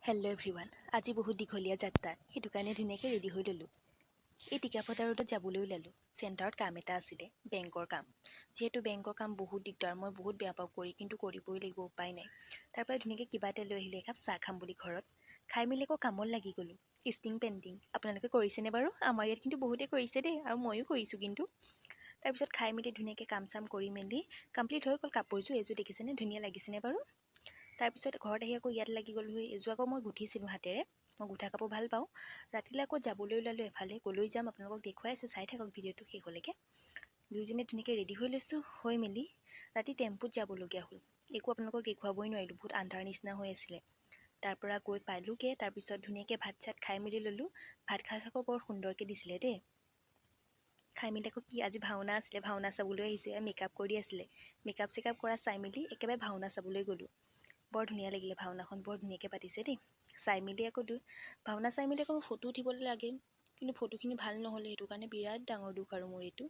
Hello' everyone. আজি বহুত দীঘলীয়া যাত্ৰা, সেইটো কাৰণে ধুনীয়াকৈ ৰেডি হৈ ল'লোঁ। এই টিকাফটা ৰোডত যাবলৈ ওলালোঁ। চেণ্টাৰত কাম এটা আছিলে, বেংকৰ কাম। যিহেতু বেংকৰ কাম বহুত দিগদাৰ, মই বহুত বেয়া পাওঁ কৰি, কিন্তু কৰিবই লাগিব, উপায় নাই। তাৰপৰা ধুনীয়াকৈ কিবা এটা লৈ আহিলোঁ, একাপ চাহ খাম বুলি ঘৰত। খাই মেলি আকৌ কামত লাগি গ'লোঁ। ষ্টিং পেইণ্টিং আপোনালোকে কৰিছেনে বাৰু? আমাৰ ইয়াত কিন্তু বহুতেই কৰিছে দেই, আৰু ময়ো কৰিছোঁ কিন্তু। তাৰপিছত খাই মেলি ধুনীয়াকৈ কাম চাম কৰি মেলি কমপ্লিট হৈ গ'ল। কাপোৰযোৰ এইযোৰ দেখিছেনে, ধুনীয়া লাগিছেনে বাৰু? তাৰপিছত ঘৰত আহি আকৌ ইয়াত লাগি গ'লোহি। এইযোৰ আকৌ মই গুঠিছিলোঁ হাতেৰে, মই গুঠা কাপোৰ ভাল পাওঁ। ৰাতিলৈ আকৌ যাবলৈ ওলালোঁ এফালে, ক'লৈ যাম আপোনালোকক দেখুৱাই আছোঁ, চাই থাকক ভিডিঅ'টো শেষলৈকে। দুইজনে ধুনীয়াকৈ ৰেডি হৈ লৈছোঁ, হৈ মেলি ৰাতি টেম্পুত যাবলগীয়া হ'ল। একো আপোনালোকক দেখুৱাবই নোৱাৰিলোঁ, বহুত আন্ধাৰ নিচিনা হৈ আছিলে। তাৰপৰা গৈ পালোঁগৈ, তাৰপিছত ধুনীয়াকৈ ভাত চাত খাই মেলি ল'লোঁ। ভাত সাজ আকৌ বৰ সুন্দৰকৈ দিছিলে দেই। খাই মেলি আকৌ কি আজি ভাওনা আছিলে, ভাওনা চাবলৈ আহিছোঁ। মেকআপ কৰি আছিলে, মেকআপ চেকআপ কৰা চাই মেলি একেবাৰে ভাওনা চাবলৈ গ'লোঁ। বৰ ধুনীয়া লাগিলে, ভাওনাখন বৰ ধুনীয়াকৈ পাতিছে দেই। চাই মেলি আকৌ ভাওনা চাই মেলি আকৌ ফটো উঠিবলৈ লাগে, কিন্তু ফটোখিনি ভাল নহ'লে, সেইটো কাৰণে বিৰাট ডাঙৰ দুখ আৰু মোৰ এইটো।